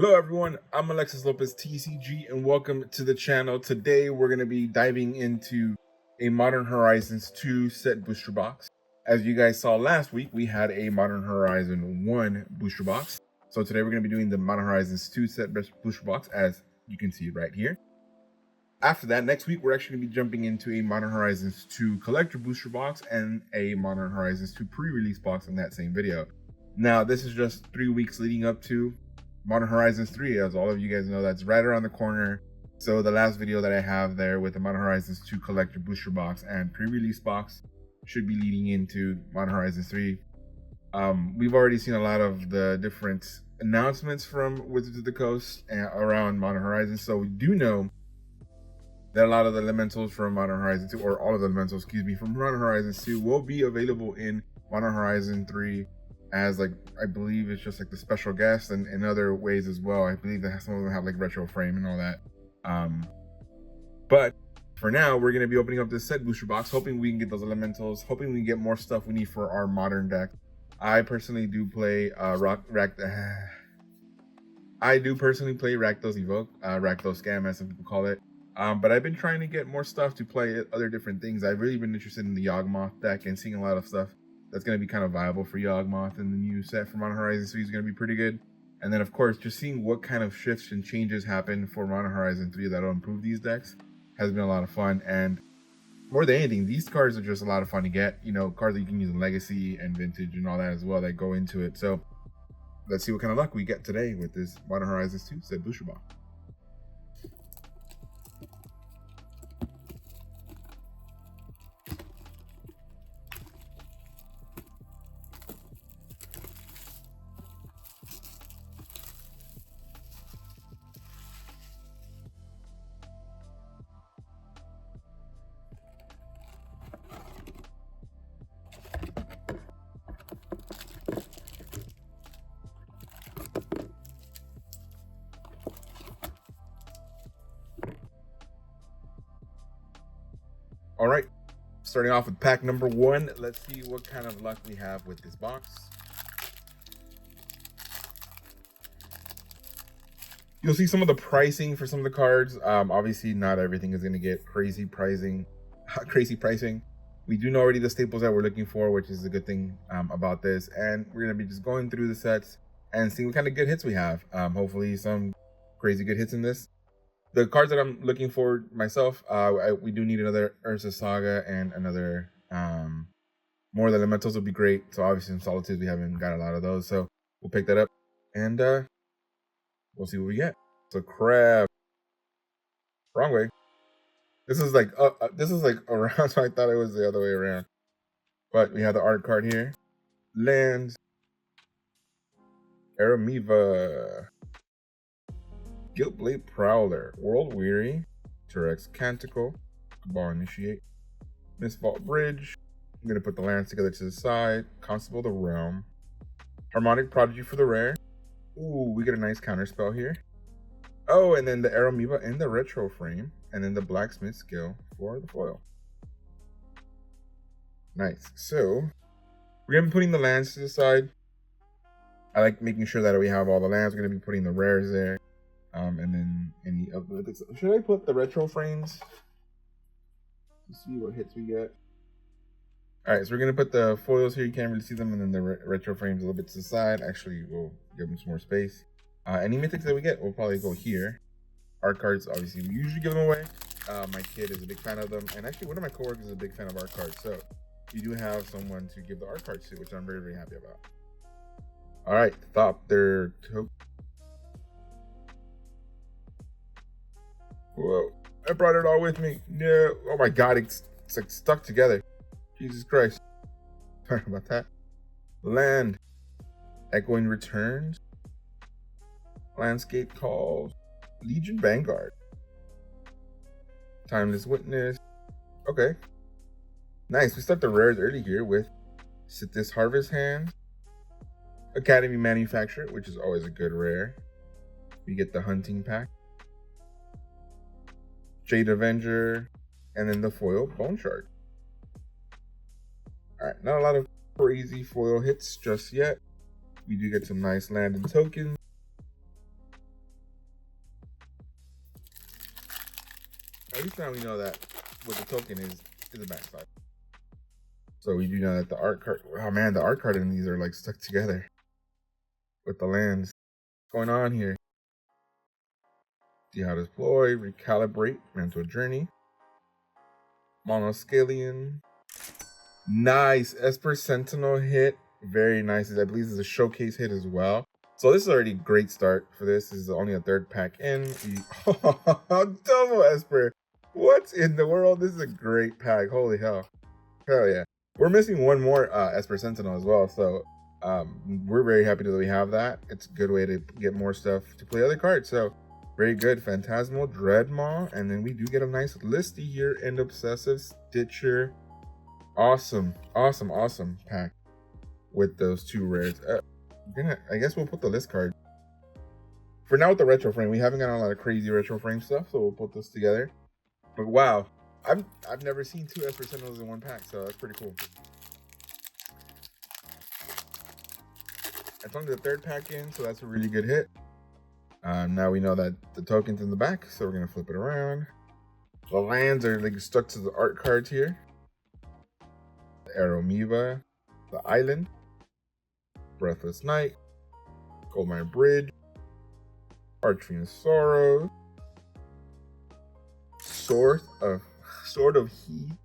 Hello everyone, I'm Alexis Lopez TCG and welcome to the channel. Today we're going to be diving into a Modern Horizons 2 set booster box. As you guys saw last week, we had a Modern Horizon 1 booster box. So today we're going to be doing the Modern Horizons 2 set booster box, as you can see right here. After that, next week we're actually going to be jumping into a Modern Horizons 2 collector booster box and a Modern Horizons 2 pre-release box in that same video. Now this is just 3 weeks leading up to Modern Horizons 3, as all of you guys know, that's right around the corner. So the last video that I have there with the Modern Horizons 2 collector booster box and pre-release box should be leading into Modern Horizons 3. We've already seen a lot of the different announcements from Wizards of the Coast around Modern Horizons, so we do know that a lot of the elementals from Modern Horizons 2, or all of the elementals, excuse me, from Modern Horizons 2 will be available in Modern Horizon 3 as, like, I believe it's just like the special guest, and in other ways as well. I believe that some of them have like retro frame and all that. But for now, we're going to be opening up this set booster box, hoping we can get those elementals, hoping we can get more stuff we need for our modern deck. I personally do play Rakdos Evoke, Rakdos Scam, as some people call it. But I've been trying to get more stuff to play other different things. I've really been interested in the Yawgmoth deck and seeing a lot of stuff that's going to be kind of viable for Yawgmoth, and the new set for Modern Horizons 3 is going to be pretty good. And then, of course, just seeing what kind of shifts and changes happen for Modern Horizon 3 that'll improve these decks has been a lot of fun. And more than anything, these cards are just a lot of fun to get. You know, cards that you can use in Legacy and Vintage and all that as well that go into it. So let's see what kind of luck we get today with this Modern Horizons 2 set booster box. All right, starting off with pack number 1. Let's see what kind of luck we have with this box. You'll see some of the pricing for some of the cards. Obviously, not everything is going to get crazy pricing. We do know already the staples that we're looking for, which is a good thing about this. And we're going to be just going through the sets and seeing what kind of good hits we have. Hopefully, some crazy good hits in this. The cards that I'm looking for myself, we do need another Urza Saga and another more of the elementals would be great. So obviously in Solitudes we haven't got a lot of those, so we'll pick that up and we'll see what we get. So crab, wrong way. This is like around, so I thought it was the other way around. But we have the art card here. Lands, Aramiva, Guiltblade Prowler, World Weary, Turex Canticle, Cabal Initiate, Mistvault Bridge. I'm going to put the lands together to the side. Constable of the Realm, Harmonic Prodigy for the rare. Ooh, we get a nice counter spell here. Oh, and then the Aramiva in the retro frame, and then the Blacksmith skill for the foil. Nice. So we're going to be putting the lands to the side. I like making sure that we have all the lands. We're going to be putting the rares there. And then any of the, should I put the retro frames to see what hits we get? All right, so we're gonna put the foils here. You can't really see them, and then the retro frames a little bit to the side. Actually, we'll give them some more space. Any mythics that we get, we'll probably go here. Art cards, obviously, we usually give them away. My kid is a big fan of them, and actually, one of my coworkers is a big fan of art cards. So we do have someone to give the art cards to, which I'm very, very happy about. All right, Thopter Token. Whoa, I brought it all with me. No, oh my God, it's like stuck together. Jesus Christ. Sorry about that. Land, Echoing Returns, Landscape Calls, Legion Vanguard, Timeless Witness. Okay, nice. We start the rares early here with Sithis Harvest Hand, Academy Manufacturer, which is always a good rare. We get the Hunting Pack, Jade Avenger, and then the foil Bone Shard. Alright, not a lot of crazy foil hits just yet. We do get some nice land and tokens. At least now we know that what the token is the backside. So we do know that the art card, oh man, the art card in these are like stuck together with the lands. What's going on here? See how to deploy, recalibrate, mental journey. Monoscalion. Nice. Esper Sentinel hit. Very nice. I believe this is a showcase hit as well. So this is already a great start for this. This is only a third pack in. Double Esper. What in the world? This is a great pack. Holy hell. Hell yeah. We're missing one more Esper Sentinel as well. So we're very happy that we have that. It's a good way to get more stuff to play other cards. So very good. Phantasmal, Dreadmaw. And then we do get a nice listy here. End Obsessive, Stitcher. Awesome. Awesome, awesome pack with those two rares. I guess we'll put the list card. For now with the retro frame, we haven't gotten a lot of crazy retro frame stuff, so we'll put this together. But wow, I've never seen two Esper Sentinels in one pack, so that's pretty cool. It's only the third pack in, so that's a really good hit. Now we know that the token's in the back, so we're gonna flip it around. The lands are like stuck to the art cards here. The Aeromoeba, the Island, Breathless Night, Goldmine Bridge, Archery and Sorrow, Sword of Heath.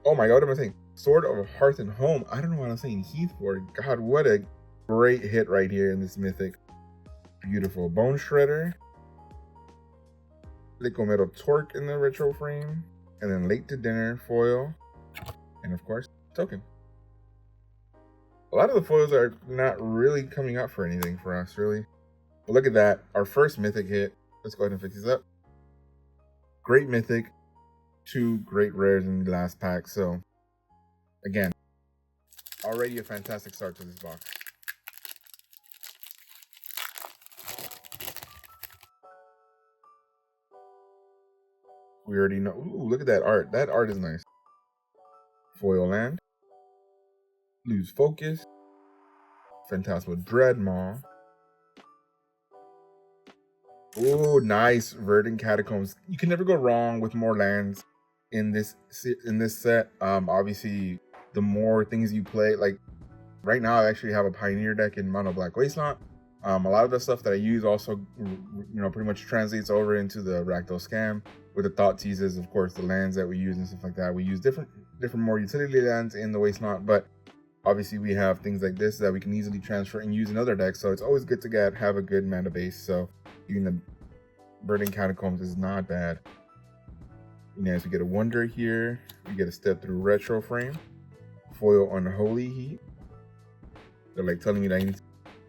Oh my god, what am I saying? Sword of Hearth and Home. I don't know what I'm saying Heath for. God, what a great hit right here in this mythic. Beautiful. Bone Shredder, Liquid Metal Torque in the retro frame, and then Late to Dinner foil, and of course, token. A lot of the foils are not really coming up for anything for us, really. But look at that. Our first mythic hit. Let's go ahead and fix these up. Great mythic. Two great rares in the last pack. So, again, already a fantastic start to this box. We already know. Ooh, look at that art. That art is nice. Foil land. Lose Focus. Phantasmal Dreadmaw. Oh, nice. Verdant Catacombs. You can never go wrong with more lands in this set. Obviously, the more things you play, like right now, I actually have a Pioneer deck in Mono Black Wasteland. A lot of the stuff that I use also, pretty much translates over into the Ragdoll Scam with the Thought Teases, of course, the lands that we use and stuff like that. We use different more utility lands in the Wasteland, but obviously we have things like this that we can easily transfer and use in other decks. So it's always good to have a good mana base. So even the Burning Catacombs is not bad. As we get a Wonder here, we get a Step Through retro frame, foil Unholy Heat. They're like telling me that I need to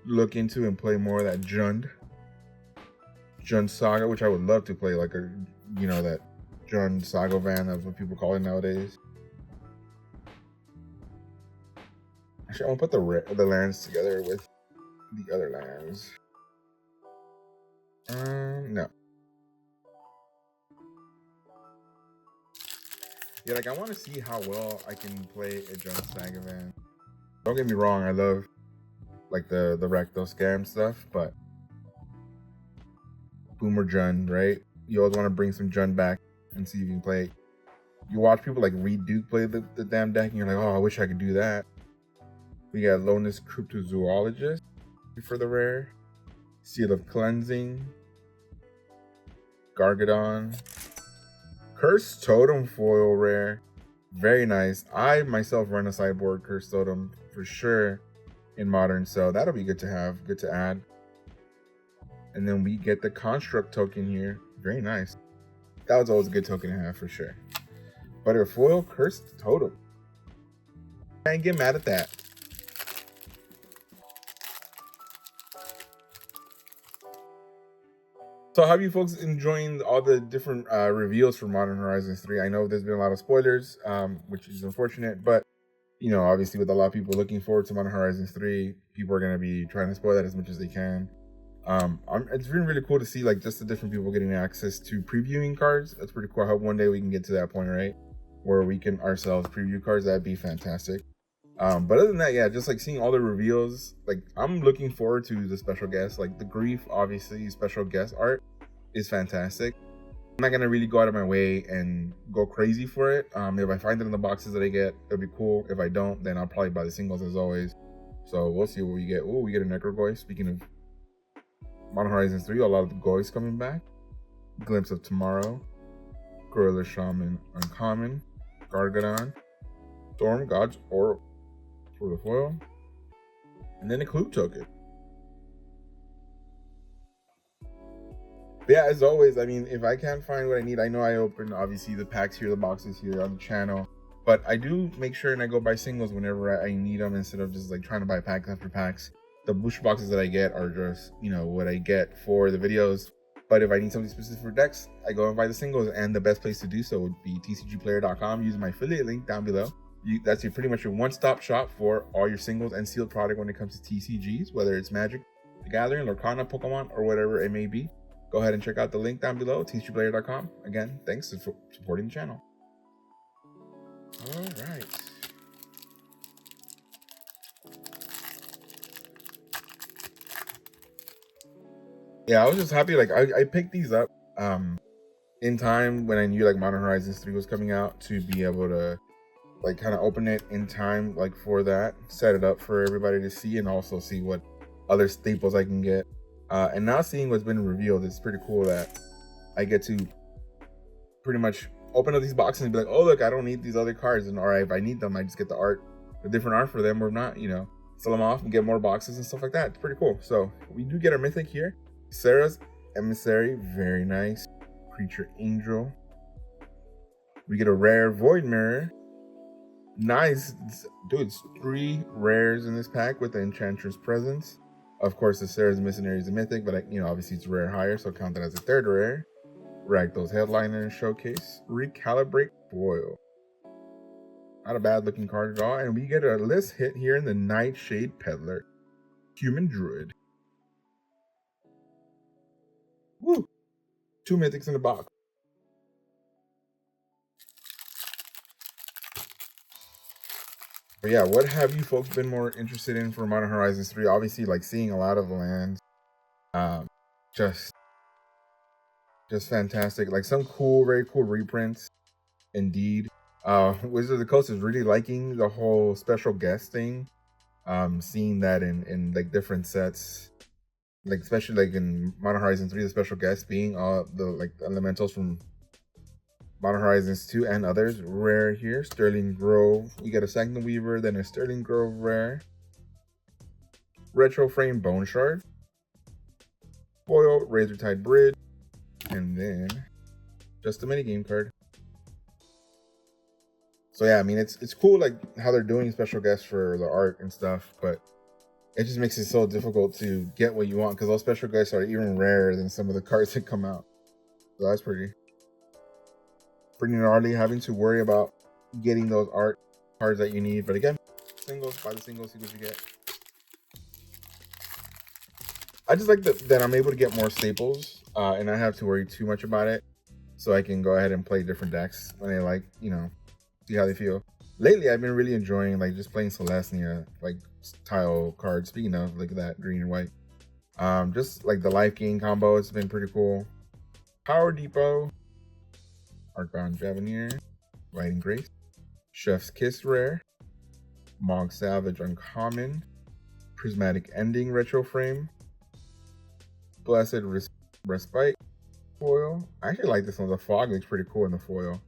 look into and play more of that Jund Saga, which I would love to play, like that Jund Saga van, that's what people call it nowadays. Actually, I want to put the lands together with the other lands. No. Yeah, like I want to see how well I can play a Jund Saga van. Don't get me wrong, I love like the Ragdoll Scam stuff, but Boomer Jund, right? You always want to bring some Jund back and see if you can play. You watch people like Reed Duke play the damn deck, and you're like, oh, I wish I could do that. We got Lonus Cryptozoologist for the rare, Seal of Cleansing, Gargadon, Cursed Totem foil rare, very nice. I myself run a sideboard Cursed Totem for sure in Modern, so that'll be good to have, good to add. And then we get the Construct token here, very nice. That was always a good token to have for sure. But a foil Cursed Totem, can't get mad at that. So how are you folks enjoying all the different reveals for Modern Horizons 3? I know there's been a lot of spoilers, which is unfortunate, but obviously with a lot of people looking forward to Modern Horizons 3, people are going to be trying to spoil that as much as they can. It's been really cool to see like just the different people getting access to previewing cards. That's pretty cool. I hope one day we can get to that point, right, where we can ourselves preview cards. That'd be fantastic. But other than that, yeah, just like seeing all the reveals, like I'm looking forward to the special guests. Like the Grief, obviously, special guest art is fantastic. I'm not gonna really go out of my way and go crazy for it. If I find it in the boxes that I get, it'll be cool. If I don't, then I'll probably buy the singles as always. So we'll see what we get. Oh, we get a Necrogoy. Speaking of Modern Horizons 3, a lot of the Goys coming back. Glimpse of Tomorrow, Gorilla Shaman Uncommon, Gargadon, Storm Gods Oracle for the foil, and then a Clue token. But yeah, as always, I mean, if I can't find what I need, I know I open obviously the packs here, the boxes here on the channel, but I do make sure and I go buy singles whenever I need them instead of just like trying to buy packs after packs. The booster boxes that I get are just, you know, what I get for the videos. But if I need something specific for decks, I go and buy the singles, and the best place to do so would be tcgplayer.com. Use my affiliate link down below. That's pretty much your one-stop shop for all your singles and sealed product when it comes to TCGs, whether it's Magic, the Gathering, Lorcana, Pokemon, or whatever it may be. Go ahead and check out the link down below, tcgplayer.com. Again, thanks for supporting the channel. All right. Yeah, I was just happy. Like I picked these up in time when I knew like Modern Horizons 3 was coming out to be able to like kind of open it in time like for that, set it up for everybody to see, and also see what other staples I can get. And now seeing what's been revealed, it's pretty cool that I get to pretty much open up these boxes and be like, oh look, I don't need these other cards, and all right, if I need them, I just get the art, the different art for them, or not, you know, sell them off and get more boxes and stuff like that. It's pretty cool. So we do get our mythic here. Sarah's Emissary, very nice. Creature Angel. We get a rare Void Mirror. Nice. Dude, it's 3 rares in this pack with the Enchantress Presence. Of course, the Sarah's Mercenary is a mythic, but you know, obviously it's rare higher, so count that as a 3rd rare. Rakdos Headliner Showcase. Recalibrate Foil. Not a bad looking card at all. And we get a list hit here in the Nightshade Peddler. Human Druid. Woo! 2 mythics in the box. But yeah, what have you folks been more interested in for Modern Horizons 3? Obviously, like seeing a lot of lands. Just fantastic. Like some cool, very cool reprints. Indeed. Wizards of the Coast is really liking the whole special guest thing. Seeing that in like different sets. Like especially like in Modern Horizons 3, the special guests being all the like elementals from Modern Horizons 2 and others. Rare here, Sterling Grove. We get a Sanctum Weaver, then a Sterling Grove rare. Retro Frame Bone Shard. Foil Razortide Bridge. And then just a minigame card. So yeah, I mean it's cool like how they're doing special guests for the art and stuff, but it just makes it so difficult to get what you want because those special guests are even rarer than some of the cards that come out. So that's pretty gnarly having to worry about getting those art cards that you need. But again, singles, buy the singles, see what you get. I just like that I'm able to get more staples and not have to worry too much about it. So I can go ahead and play different decks when I like, you know, see how they feel. Lately, I've been really enjoying like just playing Celestia, like tile cards. Speaking of, look at that, green and white. Just like the life gain combo, it's been pretty cool. Power Depot, Archon Javenier, Lighting Grace, Chef's Kiss rare, Mog Savage uncommon, Prismatic Ending retro frame, Blessed Respite foil. I actually like this one. The fog looks pretty cool in the foil.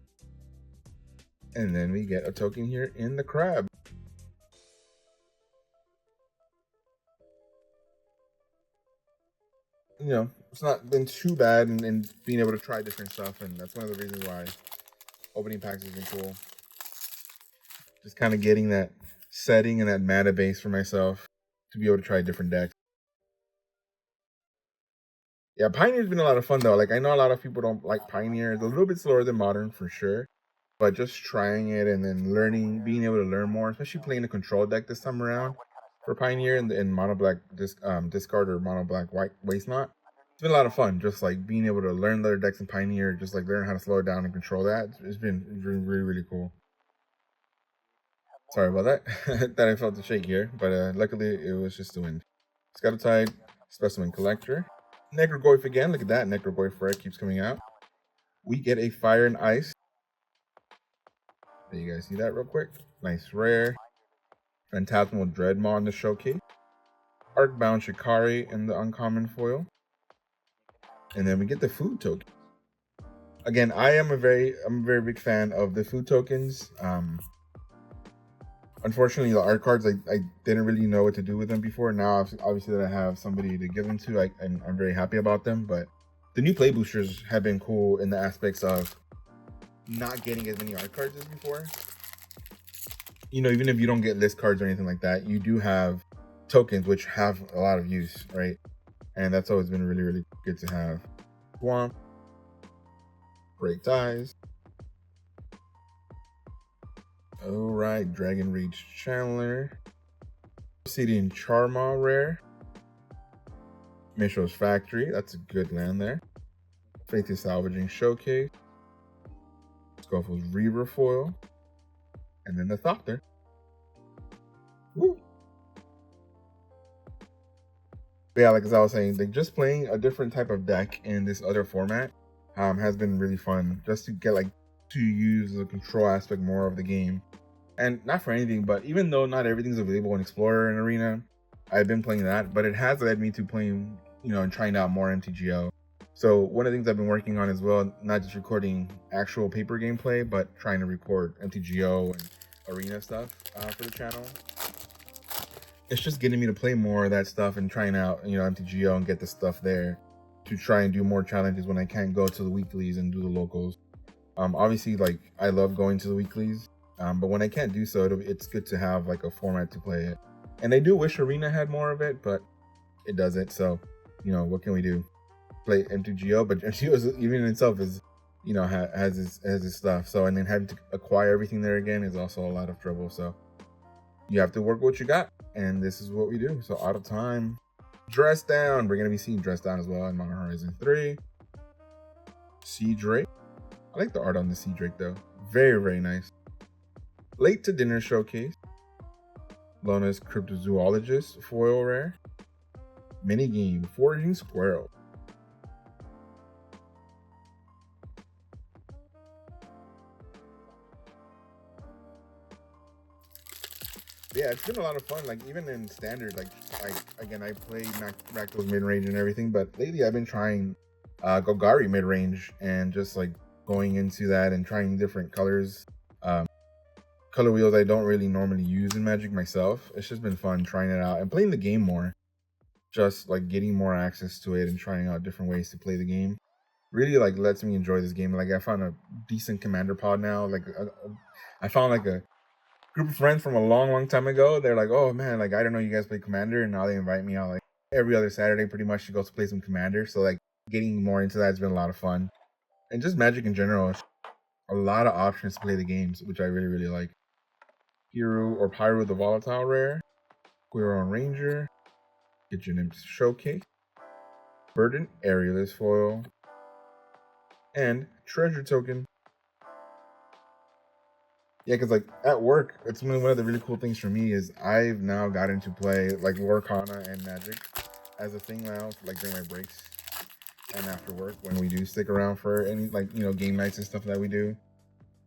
And then we get a token here in the crab. You know, it's not been too bad in being able to try different stuff, and that's one of the reasons why opening packs has been cool. Just kind of getting that setting and that mana base for myself to be able to try different decks. Yeah, Pioneer's been a lot of fun though. Like I know a lot of people don't like Pioneer. It's a little bit slower than Modern for sure. But just trying it and then learning, being able to learn more, especially playing the control deck this time around for Pioneer in mono black discard or mono black white waste not. It's been a lot of fun, just like being able to learn other decks in Pioneer, just like learn how to slow it down and control that. It's been really, really, really cool. Sorry about that. That I felt the shake here, but luckily it was just the wind. Scuttletide, Specimen Collector, Necrogoyf again. Look at that, Necrogoyf rare keeps coming out. we get a Fire and Ice. There, you guys see that real quick? Nice rare. Phantasmal Dreadmaw in the showcase. Arcbound Shikari in the uncommon foil. And then we get the food token. Again, I'm a very big fan of the food tokens. Unfortunately, the art cards, I didn't really know what to do with them before. Now, obviously that I have somebody to give them to, I'm very happy about them. But the new play boosters have been cool in the aspects of not getting as many art cards as before. You know, even if you don't get list cards or anything like that, you do have tokens which have a lot of use, right? And that's always been really, really good to have. Swamp, Break Ties. All right, Dragon Rage Channeler. Obsidian Charmaw rare. Mishra's Factory, that's a good land there. Faith is Salvaging Showcase. Scuffle's Reaver foil. And then the Thopter. Woo! But yeah, like as I was saying, like just playing a different type of deck in this other format has been really fun. Just to get to use the control aspect more of the game. And not for anything, but even though not everything's available in Explorer and Arena, I've been playing that, but it has led me to playing, and trying out more MTGO. So one of the things I've been working on as well, not just recording actual paper gameplay, but trying to record MTGO and Arena stuff for the channel. It's just getting me to play more of that stuff and trying out, MTGO and get the stuff there to try and do more challenges when I can't go to the weeklies and do the locals. Obviously, I love going to the weeklies. But when I can't do so, it's good to have a format to play it. And I do wish Arena had more of it, but it doesn't. So, what can we do? Play MTGO, but MTGO even in itself is, has its stuff. So, and then having to acquire everything there again is also a lot of trouble. So, you have to work with what you got, and this is what we do. So, out of time, Dress Down. We're gonna be seeing Dress Down as well in Modern Horizon 3. Sea Drake. I like the art on the Sea Drake though. Very, very nice. Late to Dinner Showcase. Lona's Cryptozoologist foil rare. Minigame Foraging Squirrel. Yeah, it's been a lot of fun. Even in standard, again, I play Rakdos mid-range and everything, but lately I've been trying Golgari mid-range and just going into that and trying different colors. Color wheels I don't really normally use in Magic myself. It's just been fun trying it out and playing the game more. Just getting more access to it and trying out different ways to play the game. Really lets me enjoy this game. I found a decent commander pod now. I found a group of friends from a long time ago. They're oh man, I don't know you guys play commander, and now they invite me out every other Saturday pretty much to go play some commander. So getting more into that has been a lot of fun. And just Magic in general, a lot of options to play the games, which I really like. Hero or Pyro the Volatile rare. Queeron Ranger. Kitchen Imps Showcase. Verdant Aerialist foil. And Treasure Token. Yeah, because at work, it's one of the really cool things for me is I've now gotten to play Lorcana and Magic as a thing now, during my breaks and after work when we do stick around for any game nights and stuff that we do.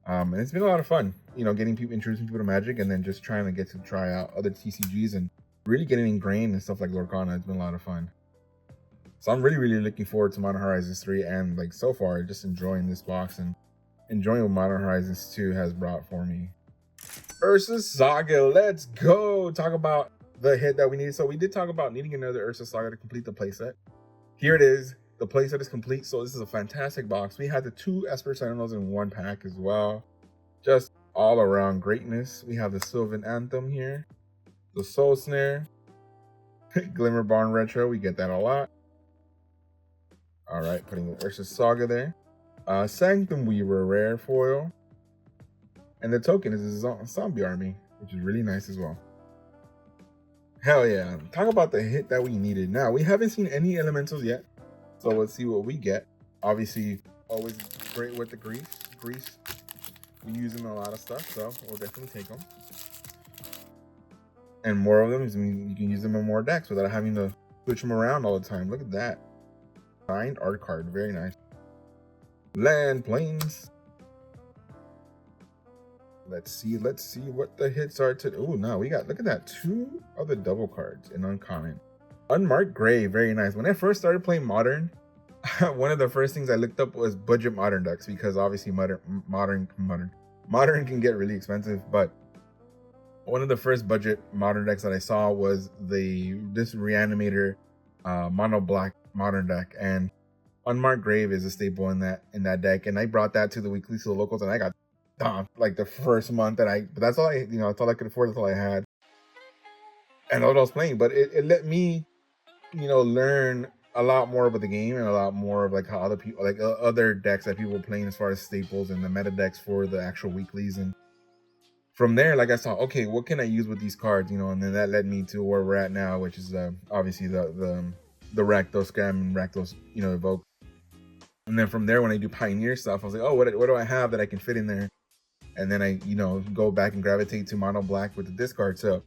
And it's been a lot of fun, getting people, introducing people to Magic, and then just trying to get to try out other TCGs and really getting ingrained in stuff like Lorcana. It's been a lot of fun. So I'm really looking forward to Modern Horizons 3, and so far just enjoying this box and enjoying what Modern Horizons 2 has brought for me. Ursa Saga, let's go! Talk about the hit that we needed. So we did talk about needing another Ursa Saga to complete the playset. Here it is. The playset is complete, so this is a fantastic box. We had the 2 Esper Sentinels in one pack as well. Just all around greatness. We have the Sylvan Anthem here. The Soul Snare. Glimmer Barn Retro, we get that a lot. Alright, putting the Ursa Saga there. Sanctum Weaver rare foil. And the token is a zombie army, which is really nice as well. Hell yeah. Talk about the hit that we needed. Now, we haven't seen any elementals yet. So let's see what we get. Obviously, always great with the grease. We use them in a lot of stuff, so we'll definitely take them. And more of them means you can use them in more decks without having to switch them around all the time. Look at that. Signed art card, very nice. Land planes. Let's see what the hits are to. Oh, no, we got, look at that, 2 other double cards in uncommon. Unmarked Gray, very nice. When I first started playing Modern, one of the first things I looked up was budget Modern decks, because obviously Modern can get really expensive. But one of the first budget Modern decks that I saw was this Reanimator mono black Modern deck, and Unmarked Grave is a staple in that deck, and I brought that to the weekly to the locals, and I got dumped like the first month that but that's all that's all I could afford, that's all I had, and all I was playing. But it let me learn a lot more about the game, and a lot more of like how other people, like other decks that people were playing as far as staples and the meta decks for the actual weeklies. And from there, like, I saw, okay, what can I use with these cards, and then that led me to where we're at now, which is obviously the Rakdos Scam and Rakdos Evoke. And then from there, when I do Pioneer stuff, I was like, oh, what do I have that I can fit in there? And then I go back and gravitate to mono black with the discard. So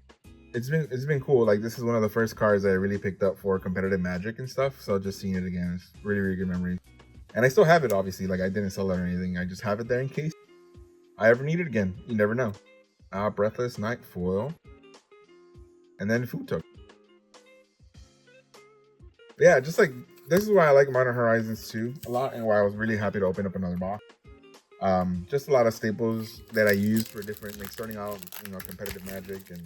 it's been cool. Like, this is one of the first cards that I really picked up for competitive Magic and stuff. So just seeing it again is really, really good memory. And I still have it, obviously. Like, I didn't sell it or anything. I just have it there in case I ever need it again. You never know. Breathless Night foil, and then Food Token. Yeah, just like, this is why I like Modern Horizons 2 a lot, and why I was really happy to open up another box. Just a lot of staples that I use for different, like, starting out, competitive Magic and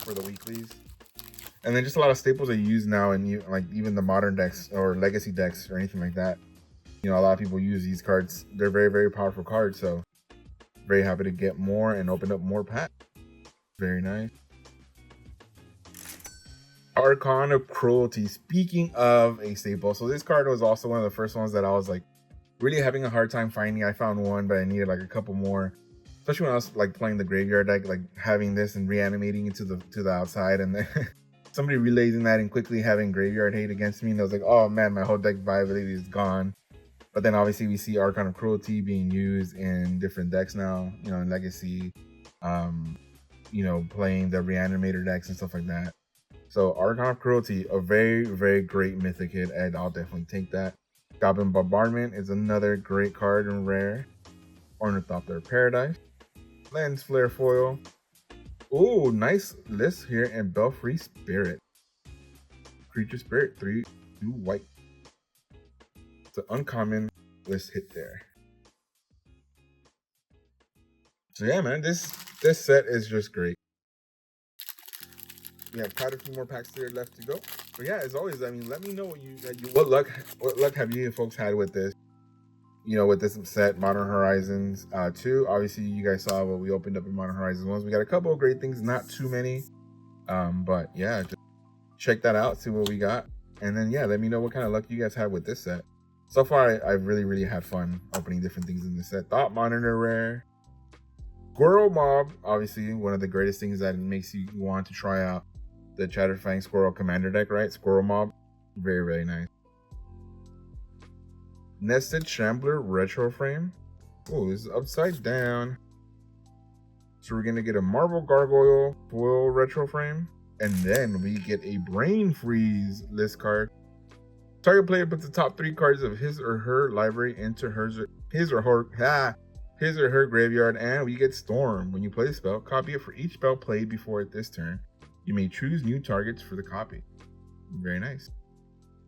for the weeklies, and then just a lot of staples I use now, and like even the modern decks or legacy decks or anything like that. A lot of people use these cards. They're very, very powerful cards, so very happy to get more and open up more packs. Very nice. Archon of Cruelty. Speaking of a staple, so this card was also one of the first ones that I was like really having a hard time finding. I found one, but I needed like a couple more, especially when I was like playing the graveyard deck, like having this and reanimating it to the outside, and then somebody relaying that and quickly having graveyard hate against me, and I was like, oh man, my whole deck viability is gone. But then obviously we see Archon of Cruelty being used in different decks now, in Legacy, playing the Reanimator decks and stuff like that. So Archon of Cruelty, a very, very great mythic hit, and I'll definitely take that. Goblin Bombardment is another great card and rare. Ornithopter Paradise. Lens Flare foil. Ooh, nice list here, and Belfry Spirit. Creature Spirit, 3 white. It's an uncommon list hit there. So yeah, man, this set is just great. We have quite a few more packs there left to go. But yeah, as always, I mean, let me know what luck have you folks had with this, with this set, Modern Horizons 2. Obviously, you guys saw what we opened up in Modern Horizons 1. We got a couple of great things, not too many. But yeah, just check that out, see what we got. And then yeah, let me know what kind of luck you guys had with this set. So far, I've really, really had fun opening different things in this set. Thought Monitor rare. Squirrel Mob, obviously one of the greatest things that makes you want to try out the Chatterfang Squirrel Commander deck, right? Squirrel Mob, very, very nice. Nested Shambler Retro Frame. Oh, this is upside down. So we're gonna get a Marble Gargoyle foil retro frame, and then we get a Brain Freeze list card. Target player puts the top 3 cards of his or her library into his or her graveyard, and we get Storm. When you play a spell, copy it for each spell played before it this turn. You may choose new targets for the copy. Very nice.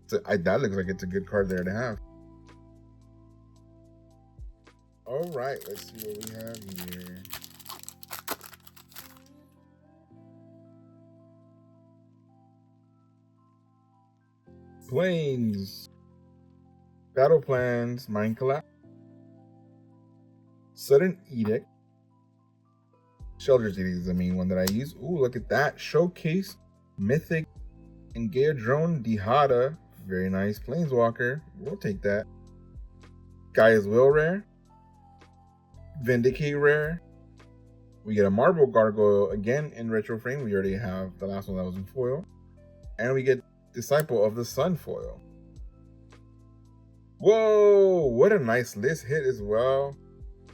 So that looks like it's a good card there to have. All right, let's see what we have here. Plains. Battle Plans, Mind Collapse. Sudden Edict. Shelter's Edict is the main one that I use. Ooh, look at that. Showcase, Mythic, and Drone Dihada. Very nice. Planeswalker. We'll take that. Gaia's Will rare. Vindicate rare. We get a Marble Gargoyle again in retro frame. We already have the last one that was in foil. And we get Disciple of the Sun foil. Whoa, what a nice list hit as well.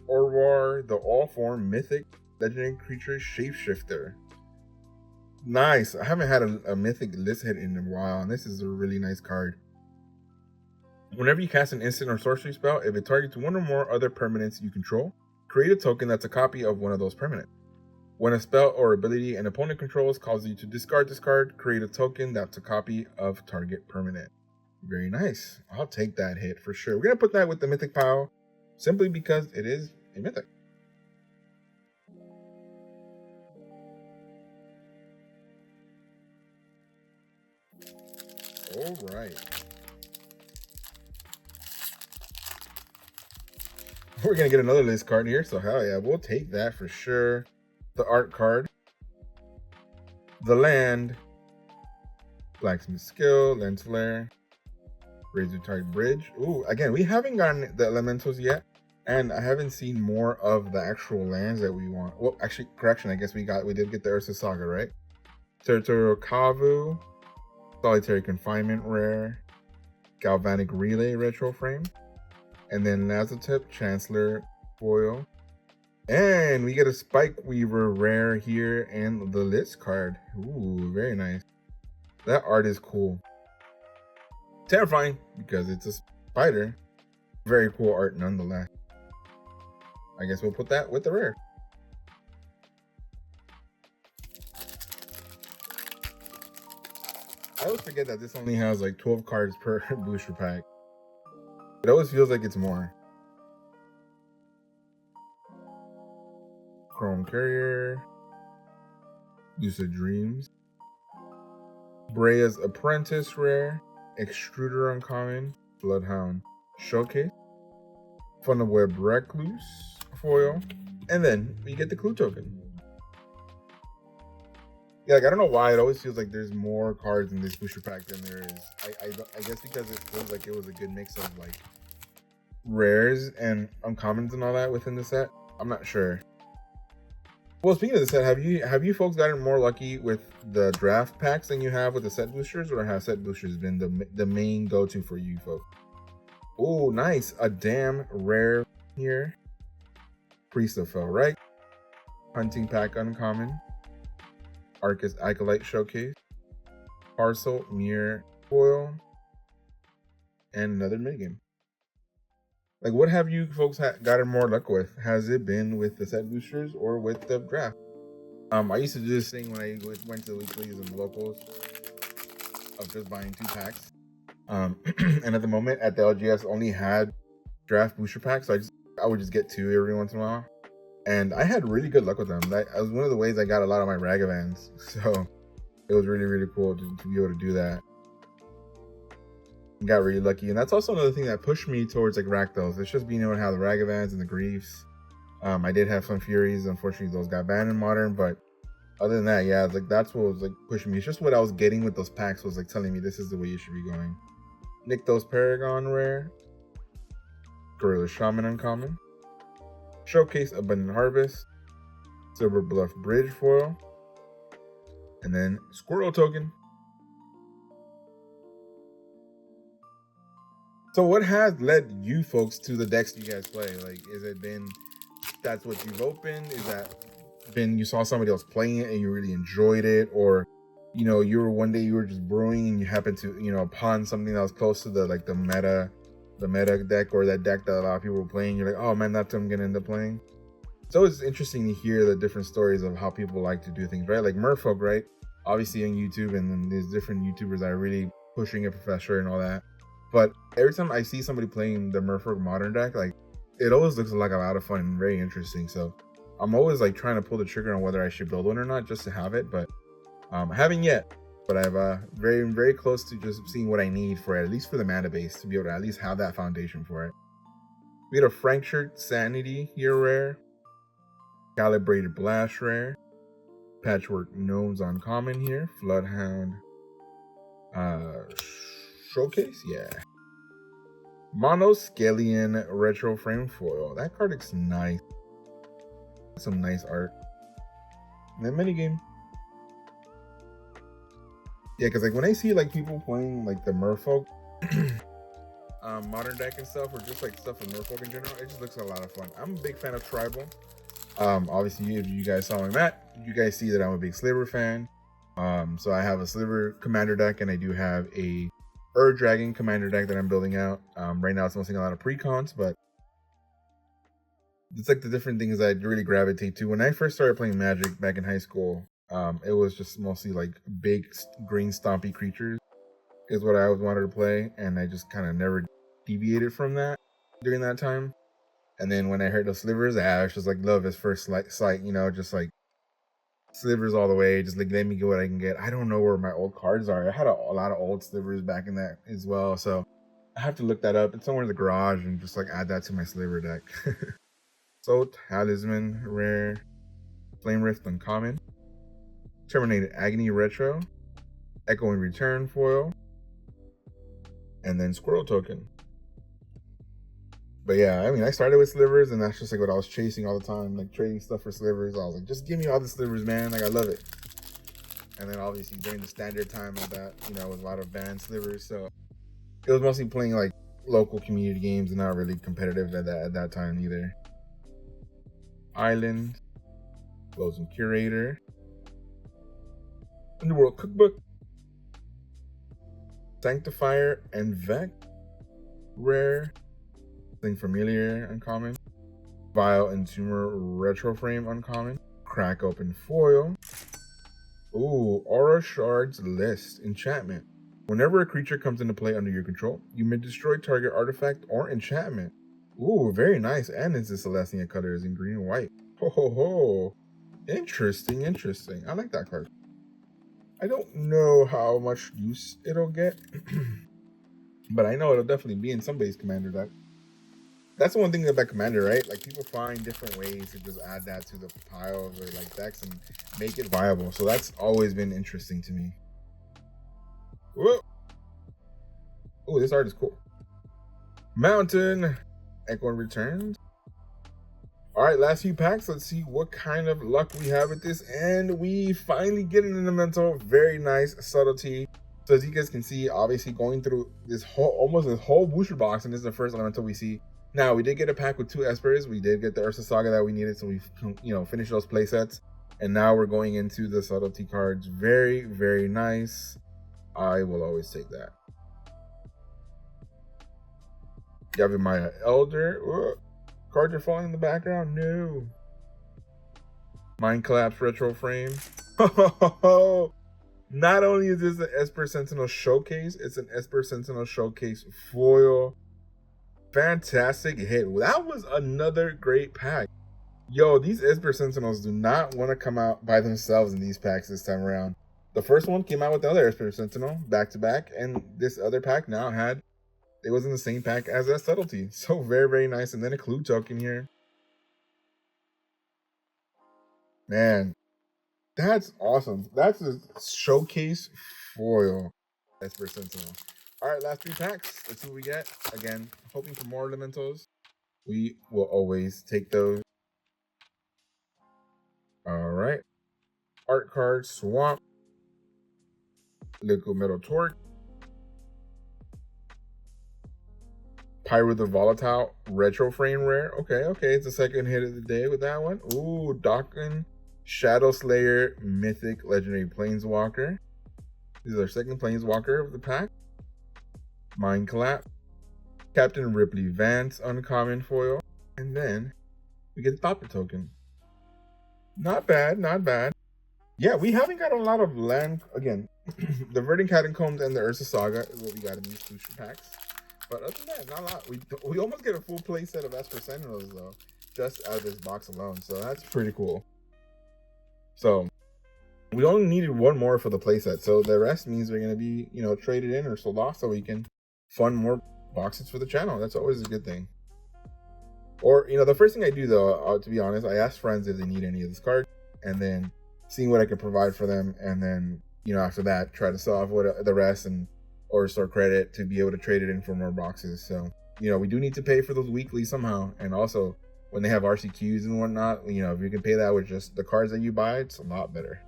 Orwar, the all-form mythic legendary creature Shapeshifter. Nice. I haven't had a mythic list hit in a while, and this is a really nice card. Whenever you cast an instant or sorcery spell, if it targets one or more other permanents you control, create a token that's a copy of one of those permanents. When a spell or ability an opponent controls causes you to discard, create a token that's a copy of target permanent. Very nice. I'll take that hit for sure. We're going to put that with the mythic pile simply because it is a mythic. All right. We're going to get another list card here, so hell yeah, we'll take that for sure. The art card, the land, blacksmith skill, lens flare, razor tide bridge. Ooh, again, we haven't gotten the elementals yet, and I haven't seen more of the actual lands that we want. Well, actually, correction, I guess we did get the Ursa Saga, right? Territorial Kavu, solitary confinement rare, galvanic relay retro frame, and then Lazotep Chancellor foil. And we get a Spike Weaver rare here and the list card. Ooh, very nice. That art is cool. Terrifying because it's a spider. Very cool art nonetheless. I guess we'll put that with the rare. I always forget that this only has like 12 cards per booster pack. It always feels like it's more. Chrome Carrier, Lucid Dreams, Brea's Apprentice rare, Extruder uncommon, Bloodhound Showcase, Funnel Web Recluse foil, and then we get the clue token. Yeah, like, I don't know why it always feels like there's more cards in this booster pack than there is. I guess because it feels like it was a good mix of like rares and uncommons and all that within the set. I'm not sure. Well, speaking of the set, have you folks gotten more lucky with the draft packs than you have with the set boosters, or have set boosters been the main go-to for you folks? Oh, nice. A damn rare here. Priest of Fell, right? Hunting pack uncommon. Arcus Acolyte Showcase. Parcel Mirror foil. And another minigame. Like, what have you folks gotten more luck with? Has it been with the set boosters or with the draft? I used to do this thing when I went to the weeklies and the locals of just buying 2 packs. And at the moment at the LGS only had draft booster packs, so I would just get 2 every once in a while. And I had really good luck with them. That was one of the ways I got a lot of my Ragavans. So it was really, really cool to be able to do that. Got really lucky, and that's also another thing that pushed me towards like Rakdos. It's just being able to have the Ragavans and the Griefs. I did have some Furies. Unfortunately, those got banned in Modern, but other than that, yeah, like that's what was like pushing me. It's just what I was getting with those packs was like telling me this is the way you should be going. Nykthos Paragon rare, Gorilla Shaman uncommon, Showcase Abundant Harvest, Silver Bluff Bridge foil, and then Squirrel token. So what has led you folks to the decks you guys play? Like, is it been that's what you've opened? Is that been you saw somebody else playing it and you really enjoyed it? Or, you know, one day you were just brewing and you happened to, you know, upon something that was close to the meta deck or that deck that a lot of people were playing. You're like, oh man, that's what I'm gonna end up playing. So it's interesting to hear the different stories of how people like to do things, right? Like Merfolk, right? Obviously on YouTube, and then there's different YouTubers that are really pushing it, Professor and all that. But every time I see somebody playing the Merfolk Modern deck, like it always looks like a lot of fun and very interesting. So I'm always like trying to pull the trigger on whether I should build one or not just to have it. But I haven't yet. But I've very, very close to just seeing what I need for it, at least for the mana base, to be able to at least have that foundation for it. We had a Fractured Sanity here rare, Calibrated Blast rare, Patchwork Gnomes uncommon here, Floodhound Showcase, yeah. Monoscalian retro frame foil. That card looks nice. Some nice art. And then minigame. Yeah, because like when I see like people playing like the Merfolk modern deck and stuff, or just like stuff with Merfolk in general, it just looks a lot of fun. I'm a big fan of Tribal. Obviously, if you guys saw my mat, you guys see that I'm a big Sliver fan. So I have a Sliver commander deck, and I do have a Dragon commander deck that I'm building out. Right now it's mostly a lot of precons, but it's like the different things I really gravitate to. When I first started playing Magic back in high school, it was just mostly like big green stompy creatures is what I always wanted to play, and I just kind of never deviated from that during that time. And then when I heard those slivers, I was just like love his first sight, you know, just like slivers all the way, just like let me get what I can get. I don't know where my old cards are. I had a lot of old slivers back in that as well, so I have to look that up. It's somewhere in the garage and just like add that to my sliver deck. So Talisman rare, Flame Rift uncommon, Terminated Agony retro, Echoing Return foil, and then Squirrel token. But yeah, I mean, I started with slivers, and that's just like what I was chasing all the time, like trading stuff for slivers. I was like, just give me all the slivers, man. Like, I love it. And then obviously during the standard time of that, you know, it was a lot of banned slivers. So it was mostly playing like local community games and not really competitive at that time either. Island, Closing Curator, Underworld Cookbook, Sanctifier and Vec, rare, Thing Familiar uncommon, Vile Entomber retro frame uncommon, Crack Open foil. Ooh, Aura Shards List enchantment. Whenever a creature comes into play under your control, you may destroy target artifact or enchantment. Ooh, very nice. And it's the Celestia colors in green and white. Ho ho ho. Interesting, interesting. I like that card. I don't know how much use it'll get, but I know it'll definitely be in somebody's commander deck. That's the one thing about commander, right? Like, people find different ways to just add that to the pile of their like decks and make it viable. So that's always been interesting to me. Whoa. Oh, this art is cool. Mountain, Echoing Returns. All right, last few packs. Let's see what kind of luck we have with this. And we finally get an elemental. Very nice subtlety. So as you guys can see, obviously going through this almost this whole booster box, and this is the first elemental we see. Now, we did get a pack with 2 Espers. We did get the Ursa Saga that we needed, so we, you know, finished those play sets. And now we're going into the subtlety cards. Very, very nice. I will always take that. Yavimaya Elder. Ugh. Cards are falling in the background. No. Mind Collapse retro frame. Not only is this an Esper Sentinel showcase, it's an Esper Sentinel showcase foil. Fantastic hit. That was another great pack. Yo, these Esper Sentinels do not want to come out by themselves in these packs this time around. The first one came out with the other Esper Sentinel back to back, and this other pack now it was in the same pack as that subtlety. So very, very nice. And then a clue token here. Man, that's awesome. That's a showcase foil Esper Sentinel. All right, last 3 packs. Let's see what we get. Again, hoping for more elementals. We will always take those. All right. Art card, Swamp. Liquid Metal Torque. Pyro the Volatile retro frame rare. Okay. It's the second hit of the day with that one. Ooh, Dokken Shadow Slayer Mythic Legendary Planeswalker. This is our second Planeswalker of the pack. Mind Collapse. Captain Ripley Vance uncommon foil. And then we get the Topper token. Not bad, not bad. Yeah, we haven't got a lot of land. Again, the Verdant Catacombs and the Ursa Saga is what we got in these booster packs. But other than that, not a lot. We almost get a full play set of Esper Sentinels, though, just out of this box alone. So that's pretty cool. So we only needed 1 more for the play set. So the rest means we're going to be, you know, traded in or sold off so we can fund more boxes for the channel. That's always a good thing. Or, you know, the first thing I do, though, to be honest, I ask friends if they need any of this card, and then seeing what I can provide for them, and then, you know, after that, try to sell off the rest or store credit to be able to trade it in for more boxes. So, you know, we do need to pay for those weekly somehow. And also, when they have RCQs and whatnot, you know, if you can pay that with just the cards that you buy, it's a lot better.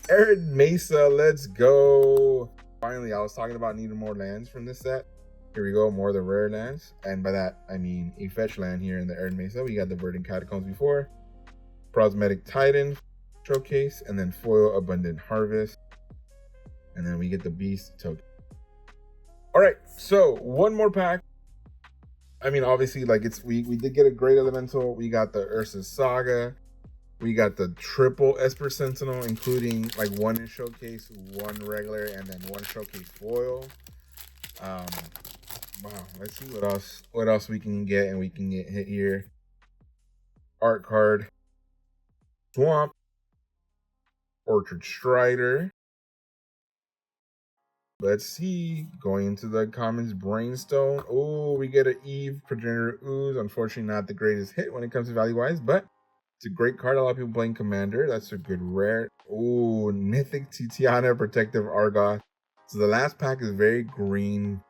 Arid Mesa, let's go. Finally, I was talking about needing more lands from this set. Here we go, more of the rare lands. And by that, I mean a fetch land here in the Arid Mesa. We got the Verdant Catacombs before. Prosmetic Titan showcase, and then foil Abundant Harvest. And then we get the Beast token. All right, so one more pack. I mean, obviously, like we did get a great elemental. We got the Ursa Saga. We got the triple Esper Sentinel, including like one in showcase, one regular, and then one showcase foil. Wow, let's see what else we can get, and we can get hit here. Art card, Swamp, Orchard Strider. Let's see, going into the commons, Brainstone. Oh, we get an Eve Progenitor Ooze. Unfortunately, not the greatest hit when it comes to value-wise, but it's a great card. A lot of people playing Commander. That's a good rare. Oh, Mythic Titiana, Protective Argoth. So the last pack is very green,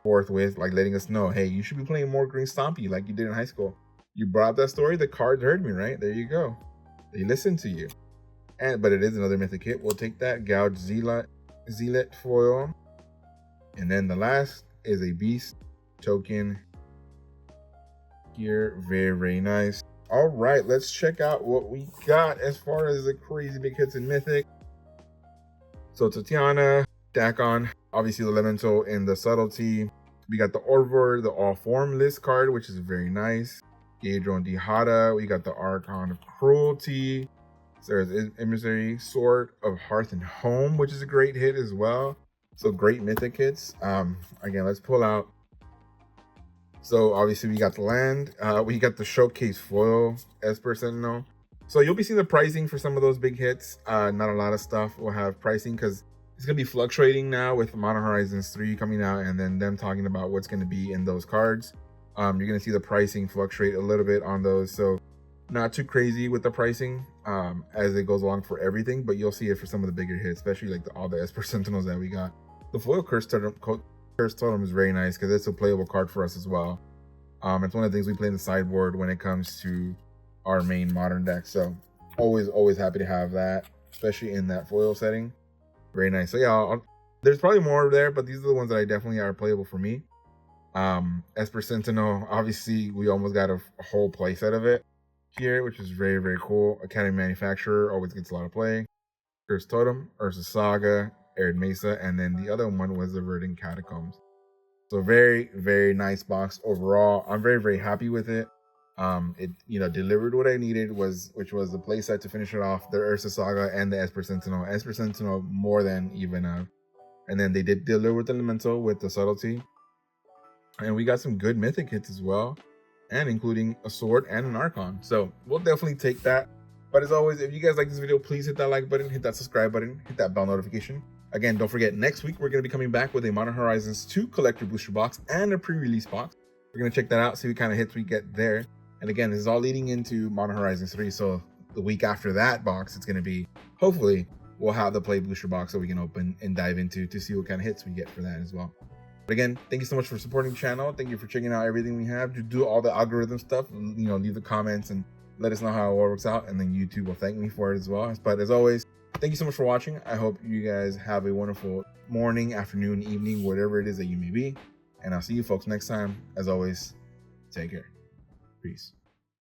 forthwith, like letting us know, hey, you should be playing more Green Stompy like you did in high school. You brought up that story, the cards heard me, right? There you go. They listened to you. But it is another Mythic hit. We'll take that. Gouge Zealot foil. And then the last is a Beast token here. Very, very nice. All right, let's check out what we got as far as the crazy big hits in Mythic. So Tatiana, Dakon, obviously the Elemental and the Subtlety. We got the Orvor, the All Formless card, which is very nice. Gaedron Dihada. We got the Archon of Cruelty. So there's Emissary, Sword of Hearth and Home, which is a great hit as well. So great Mythic hits. Again, let's pull out. So obviously we got the land. We got the Showcase Foil Esper Sentinel. So you'll be seeing the pricing for some of those big hits. Not a lot of stuff will have pricing because it's going to be fluctuating now with Modern Horizons 3 coming out and then them talking about what's going to be in those cards. You're going to see the pricing fluctuate a little bit on those. So not too crazy with the pricing as it goes along for everything, but you'll see it for some of the bigger hits, especially like all the Esper Sentinels that we got. The foil Curse Totem is very nice because it's a playable card for us as well. It's one of the things we play in the sideboard when it comes to our main modern deck. So always happy to have that, especially in that foil setting. Very nice. So yeah, there's probably more there, but these are the ones that I definitely are playable for me. Esper Sentinel, obviously we almost got a whole play set of it here, which is very, very cool. Academy Manufacturer always gets a lot of play. Curse Totem, Ursa Saga, Arid Mesa, and then the other one was the Verdant Catacombs. So very, very nice box overall. I'm very, very happy with it. It delivered what I needed, which was the play set to finish it off, the Ursa Saga and the Esper Sentinel. Esper Sentinel more than even and then they did deliver with the Elemental with the Subtlety. And we got some good Mythic hits as well, and including a Sword and an Archon. So we'll definitely take that. But as always, if you guys like this video, please hit that like button, hit that subscribe button, hit that bell notification. Again, don't forget, next week we're going to be coming back with a Modern Horizons 2 collector booster box and a pre-release box. We're going to check that out, see what kind of hits we get there. And again, this is all leading into Modern Horizons 3. So the week after that box, it's going to be, hopefully, we'll have the play booster box that we can open and dive into to see what kind of hits we get for that as well. But again, thank you so much for supporting the channel. Thank you for checking out everything we have. To do all the algorithm stuff, leave the comments and let us know how it works out. And then YouTube will thank me for it as well. But as always, thank you so much for watching. I hope you guys have a wonderful morning, afternoon, evening, whatever it is that you may be. And I'll see you folks next time. As always, take care. Peace.